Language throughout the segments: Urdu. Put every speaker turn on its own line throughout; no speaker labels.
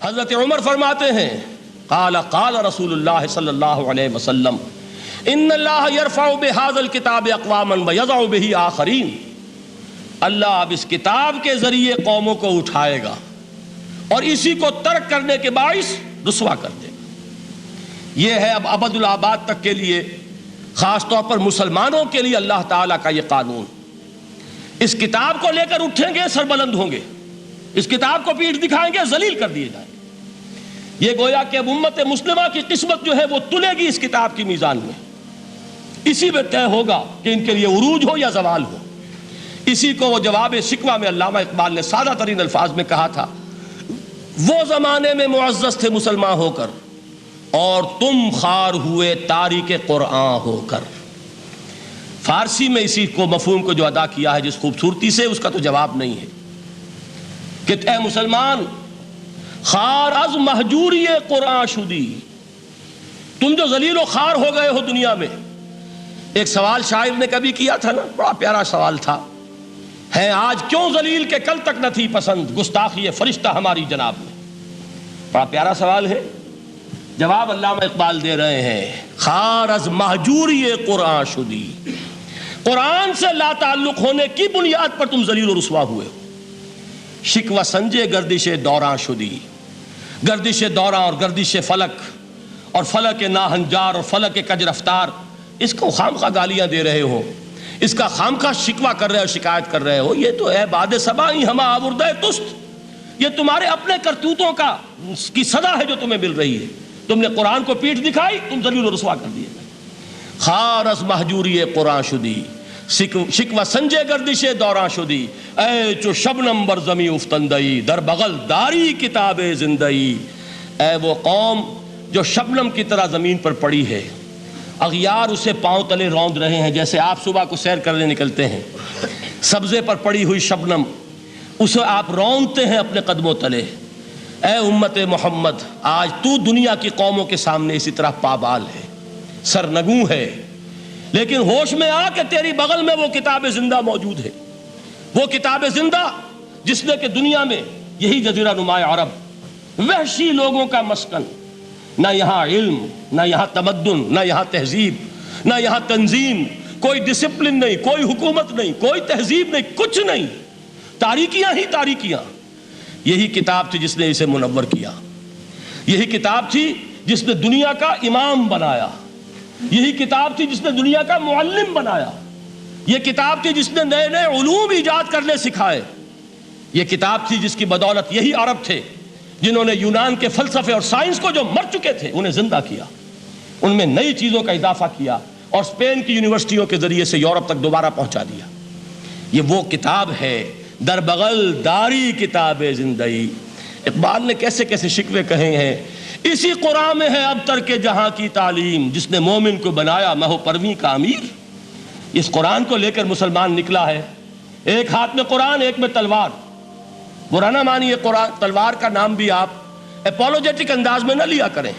حضرت عمر فرماتے ہیں قال قال رسول اللہ صلی اللہ علیہ وسلم ان اللہ یرفع بہذا الکتاب اقواما ویضع بہ آخرین، اللہ اب اس کتاب کے ذریعے قوموں کو اٹھائے گا اور اسی کو ترک کرنے کے باعث رسوا کر دے گا۔ یہ ہے اب ابد الآباد تک کے لیے، خاص طور پر مسلمانوں کے لیے اللہ تعالیٰ کا یہ قانون۔ اس کتاب کو لے کر اٹھیں گے سربلند ہوں گے، اس کتاب کو پیٹھ دکھائیں گے ذلیل کر دیے جائیں گے۔ یہ گویا کہ اب امت مسلمہ کی قسمت جو ہے وہ تلے گی اس کتاب کی میزان میں، اسی میں طے ہوگا کہ ان کے لیے عروج ہو یا زوال ہو۔ اسی کو وہ جواب شکوہ میں علامہ اقبال نے سادہ ترین الفاظ میں کہا تھا، وہ زمانے میں معزز تھے مسلمان ہو کر اور تم خار ہوئے تاریک قرآن ہو کر۔ فارسی میں اسی کو مفہوم کو جو ادا کیا ہے جس خوبصورتی سے، اس کا تو جواب نہیں ہے کہ اے مسلمان خار از مہجوری قرآن شدی، تم جو ذلیل و خار ہو گئے ہو دنیا میں۔ ایک سوال شاعر نے کبھی کیا تھا نا، بڑا پیارا سوال تھا، ہے آج کیوں ذلیل کہ کل تک نہ تھی پسند گستاخی فرشتہ ہماری جناب میں۔ بڑا پیارا سوال ہے، جواب علامہ اقبال دے رہے ہیں، خار از مہجوری قرآن شدی، قرآن سے لا تعلق ہونے کی بنیاد پر تم ذلیل و رسوا ہوئے ہو۔ شکوہ سنجے گردش دوراں شدی، گردش دوراں اور گردش فلک اور فلک ناہنجار اور فلک کج رفتار، اس کو خامخواہ گالیاں دے رہے ہو، اس کا خامخواہ شکوہ کر رہے ہو، شکایت کر رہے ہو، یہ تو ہے باد صبائی ہما آوردہ تست، یہ تمہارے اپنے کرتوتوں کی سزا ہے جو تمہیں مل رہی ہے۔ تم نے قرآن کو پیٹھ دکھائی، تم ذلیل و رسوا کر دیے۔ خار از مہجوری قرآن شدی، شکوہ سنجے گردش دوراں شدی، اے چو شبنم بر زمیں افتندئی، در بغل داری کتاب زندئی، اے وہ قوم جو شبنم کی طرح زمین پر پڑی ہے، اغیار اسے پاؤں تلے روند رہے ہیں، جیسے آپ صبح کو سیر کرنے نکلتے ہیں، سبزے پر پڑی ہوئی شبنم اسے آپ روندتے ہیں اپنے قدموں تلے۔ اے امت محمد، آج تو دنیا کی قوموں کے سامنے اسی طرح پابال ہے، سرنگوں ہے، لیکن ہوش میں آ کہ تیری بغل میں وہ کتاب زندہ موجود ہے، وہ کتاب زندہ جس نے کہ دنیا میں یہی جزیرہ نما عرب، وحشی لوگوں کا مسکن، نہ یہاں علم، نہ یہاں تمدن، نہ یہاں تہذیب، نہ یہاں تنظیم، کوئی ڈسپلن نہیں، کوئی حکومت نہیں، کوئی تہذیب نہیں، کچھ نہیں، تاریکیاں ہی تاریکیاں۔ یہی کتاب تھی جس نے اسے منور کیا، یہی کتاب تھی جس نے دنیا کا امام بنایا، یہی کتاب تھی جس نے دنیا کا معلم بنایا، یہ کتاب تھی جس نے نئے نئے علوم ایجاد کرنے سکھائے، یہ کتاب تھی جس کی بدولت یہی عرب تھے جنہوں نے یونان کے فلسفے اور سائنس کو جو مر چکے تھے انہیں زندہ کیا، ان میں نئی چیزوں کا اضافہ کیا اور اسپین کی یونیورسٹیوں کے ذریعے سے یورپ تک دوبارہ پہنچا دیا۔ یہ وہ کتاب ہے، در بغل داری کتاب زندئی۔ اقبال نے کیسے کیسے شکوے کہے ہیں، اسی قرآن میں ہے اب تر کے جہاں کی تعلیم، جس نے مومن کو بنایا مہو پرویں کا امیر۔ اس قرآن کو لے کر مسلمان نکلا ہے، ایک ہاتھ میں قرآن، ایک میں تلوار۔ برا نہ مانیے، قرآن تلوار کا نام بھی آپ اپولوجیٹک انداز میں نہ لیا کریں۔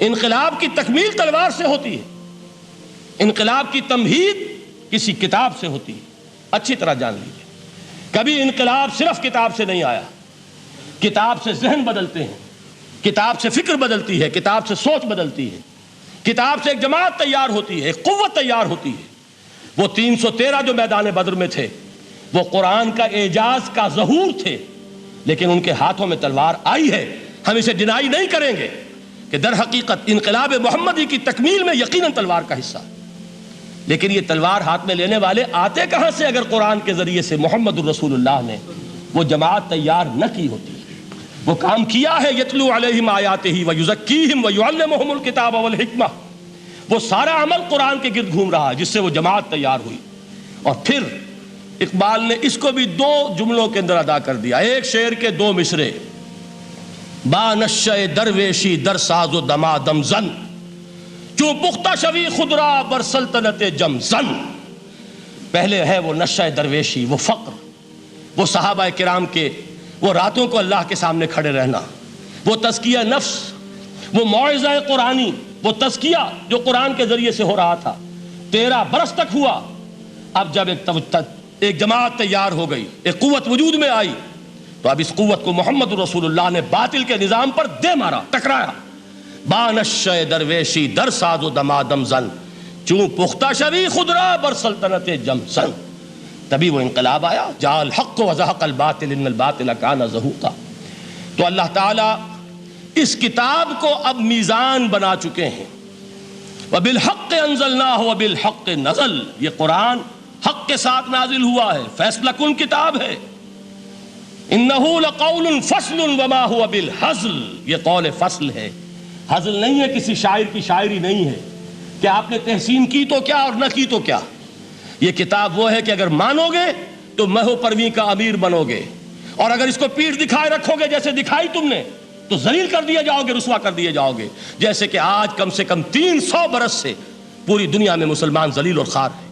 انقلاب کی تکمیل تلوار سے ہوتی ہے، انقلاب کی تمہید کسی کتاب سے ہوتی ہے، اچھی طرح جان لیجیے۔ کبھی انقلاب صرف کتاب سے نہیں آیا، کتاب سے ذہن بدلتے ہیں، کتاب سے فکر بدلتی ہے، کتاب سے سوچ بدلتی ہے، کتاب سے ایک جماعت تیار ہوتی ہے، ایک قوت تیار ہوتی ہے۔ وہ 313 جو میدان بدر میں تھے وہ قرآن کا اعجاز کا ظہور تھے، لیکن ان کے ہاتھوں میں تلوار آئی ہے، ہم اسے ڈینائی نہیں کریں گے کہ در حقیقت انقلاب محمدی کی تکمیل میں یقیناً تلوار کا حصہ۔ لیکن یہ تلوار ہاتھ میں لینے والے آتے کہاں سے اگر قرآن کے ذریعے سے محمد الرسول اللہ نے وہ جماعت تیار نہ کی ہوتی، وہ کام کیا ہے، یتلو علیہم آیاتہ ویزکیہم ویعلمہم الکتاب والحکمہ، وہ سارا عمل قرآن کے گرد گھوم رہا جس سے وہ جماعت تیار ہوئی۔ اور پھر اقبال نے اس کو بھی 2 جملوں کے اندر ادا کر دیا، ایک شعر کے 2 مصرے، با نشہ درویشی در ساز و دمادم زن، چوں پختہ شوی خدرا بر سلطنت جم زن۔ پہلے ہے وہ نشہ درویشی، وہ فقر، وہ صحابہ کرام کے وہ راتوں کو اللہ کے سامنے کھڑے رہنا، وہ تزکیہ نفس، وہ موعظہ قرآنی، وہ تزکیہ جو قرآن کے ذریعے سے ہو رہا تھا 13 برس تک ہوا۔ اب جب ایک جماعت تیار ہو گئی، ایک قوت وجود میں آئی، تو اب اس قوت کو محمد رسول اللہ نے باطل کے نظام پر دے مارا، ٹکرایا. بانشہ درویشی در ساز و دمادم زن، چون پختہ شوی خدرا بر سلطنت جم سن. تبھی وہ انقلاب آیا، جاء الحق وزہق الباطل ان الباطل کان زہوقا. تو اللہ تعالیٰ اس کتاب کو اب میزان بنا چکے ہیں. وَبِالْحَقِّ أَنزَلْنَاهُ وَبِالْحَقِّ نَزَلَ، یہ قرآن حق کے ساتھ نازل ہوا ہے، فیصلہ کن کتاب ہے. إِنَّهُ لَقَوْلٌ فَصْلٌ وَمَا هُوَ بِالْحَزْلِ، یہ قول فصل ہے، حزل نہیں ہے، کسی شاعر کی شاعری نہیں ہے کہ آپ نے تحسین کی تو کیا اور نہ کی تو کیا. یہ کتاب وہ ہے کہ اگر مانو گے تو مہو پرویں کا امیر بنو گے، اور اگر اس کو پیٹھ دکھائے رکھو گے جیسے دکھائی تم نے تو ذلیل کر دیے جاؤ گے، رسوا کر دیے جاؤ گے، جیسے کہ آج کم سے کم 300 برس سے پوری دنیا میں مسلمان ذلیل اور خوار ہیں.